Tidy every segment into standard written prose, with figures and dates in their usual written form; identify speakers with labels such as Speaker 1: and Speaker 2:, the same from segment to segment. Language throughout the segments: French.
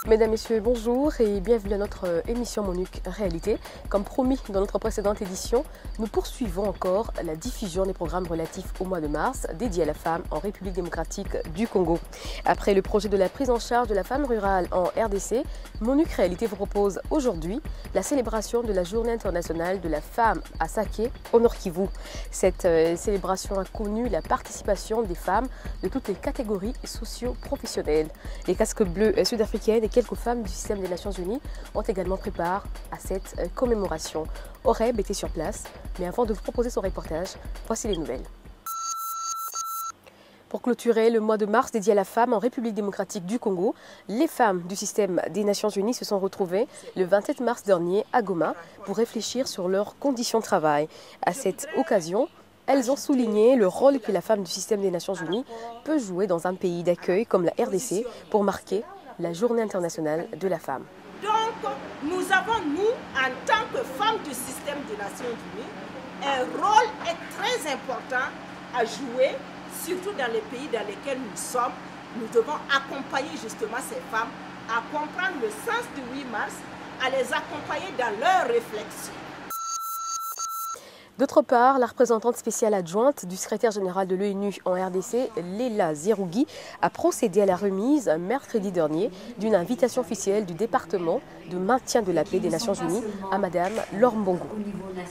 Speaker 1: Mesdames, Messieurs, bonjour et bienvenue à notre émission MONUC Réalité. Comme promis dans notre précédente édition, nous poursuivons encore la diffusion des programmes relatifs au mois de mars dédiés à la femme en République démocratique du Congo. Après le projet de la prise en charge de la femme rurale en RDC, MONUC Réalité vous propose aujourd'hui la célébration de la Journée internationale de la femme à Saké au Nord Kivu. Cette célébration a connu la participation des femmes de toutes les catégories socio-professionnelles. Les casques bleus sud-africaines et quelques femmes du système des Nations Unies ont également pris part à cette commémoration. Horeb était sur place, mais avant de vous proposer son reportage, voici les nouvelles. Pour clôturer le mois de mars dédié à la femme en République démocratique du Congo, les femmes du système des Nations Unies se sont retrouvées le 27 mars dernier à Goma pour réfléchir sur leurs conditions de travail. À cette occasion, elles ont souligné le rôle que la femme du système des Nations Unies peut jouer dans un pays d'accueil comme la RDC pour marquer la Journée internationale de la femme.
Speaker 2: Donc, nous avons, nous, en tant que femmes du système des Nations Unies, un rôle très important à jouer, surtout dans les pays dans lesquels nous sommes. Nous devons accompagner justement ces femmes à comprendre le sens du 8 mars, à les accompagner dans leurs réflexions.
Speaker 1: D'autre part, la représentante spéciale adjointe du secrétaire général de l'ONU en RDC, Léla Zerougui, a procédé à la remise mercredi dernier d'une invitation officielle du département de maintien de la paix des Nations Unies à Madame Laure Mbongo.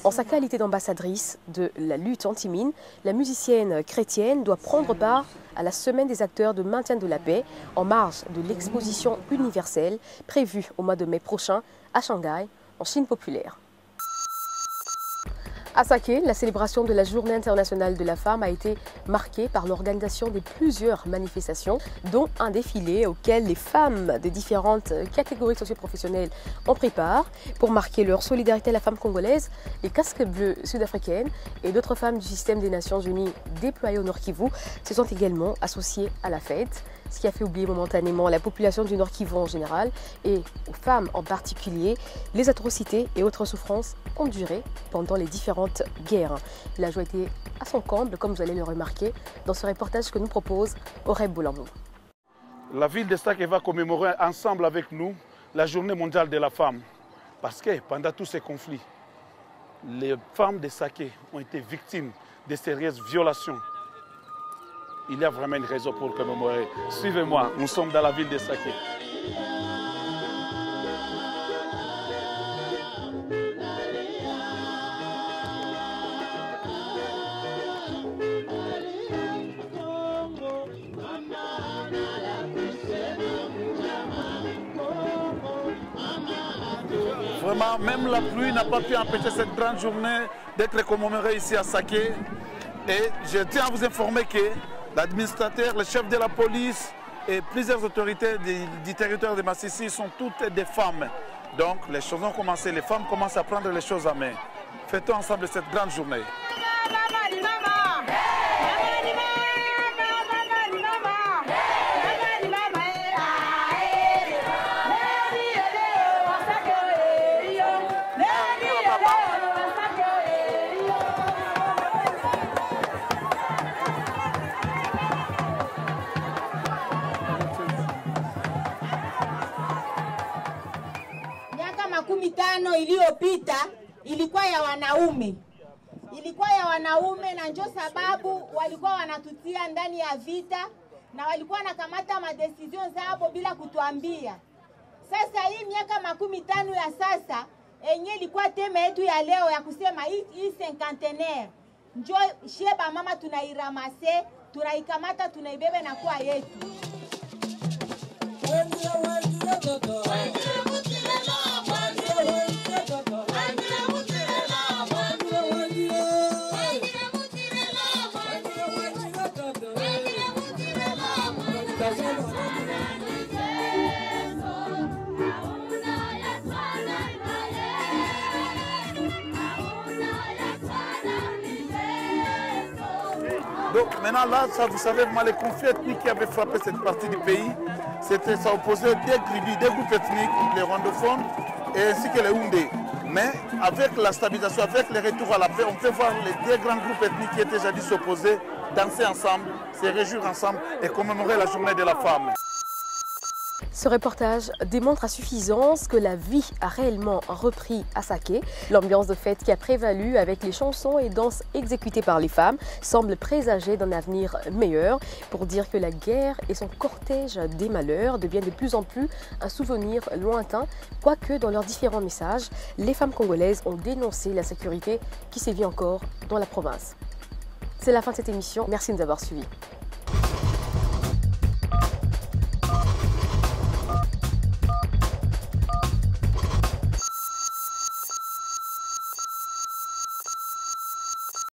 Speaker 1: En sa qualité d'ambassadrice de la lutte anti-mine, la musicienne chrétienne doit prendre part à la semaine des acteurs de maintien de la paix en marge de l'exposition universelle prévue au mois de mai prochain à Shanghai, en Chine populaire. À Saké, la célébration de la Journée internationale de la femme a été marquée par l'organisation de plusieurs manifestations, dont un défilé auquel les femmes de différentes catégories socio-professionnelles ont pris part. Pour marquer leur solidarité à la femme congolaise, les casques bleus sud-africaines et d'autres femmes du système des Nations Unies déployées au Nord Kivu se sont également associées à la fête, ce qui a fait oublier momentanément la population du Nord Kivu en général et aux femmes en particulier les atrocités et autres souffrances endurées pendant les différentes guerres. La joie était à son comble, comme vous allez le remarquer, dans ce reportage que nous propose Horeb Boulambo.
Speaker 3: La ville de Saké va commémorer ensemble avec nous la Journée mondiale de la femme. Parce que pendant tous ces conflits, les femmes de Saké ont été victimes de sérieuses violations. Il y a vraiment une raison pour commémorer. Suivez-moi, nous sommes dans la ville de Saké. Vraiment, même la pluie n'a pas pu empêcher cette grande journée d'être commémorée ici à Saké. Et je tiens à vous informer que l'administrateur, le chef de la police et plusieurs autorités du territoire de Massissi sont toutes des femmes. Donc les choses ont commencé, les femmes commencent à prendre les choses en main. Fêtons ensemble cette grande journée.
Speaker 4: Mitano iliyopita ilikuwa ya wanaume, na ndio sababu walikuwa wanatutia ndani ya vita na walikuwa wanakamata madecision zao bila kutuambia. Sasa hii miaka 15 ya sasa enye ilikuwa tema yetu ya leo ya kusema hii cinquantenaire njo sheba mama tunairamase, tunaikamata, tunaibebe na kuwa yetu.
Speaker 3: Donc maintenant là, ça, vous savez, les conflits ethniques qui avaient frappé cette partie du pays, ça opposait des tribus, des groupes ethniques, les rwandophones ainsi que les Houndés. Mais avec la stabilisation, avec le retour à la paix, on peut voir les deux grands groupes ethniques qui étaient jadis opposés, danser ensemble, se réjouir ensemble et commémorer la journée de la femme.
Speaker 1: Ce reportage démontre à suffisance que la vie a réellement repris à Saké. L'ambiance de fête qui a prévalu avec les chansons et danses exécutées par les femmes semble présager d'un avenir meilleur, pour dire que la guerre et son cortège des malheurs deviennent de plus en plus un souvenir lointain, quoique dans leurs différents messages, les femmes congolaises ont dénoncé l'insécurité qui sévit encore dans la province. C'est la fin de cette émission. Merci de nous avoir suivis.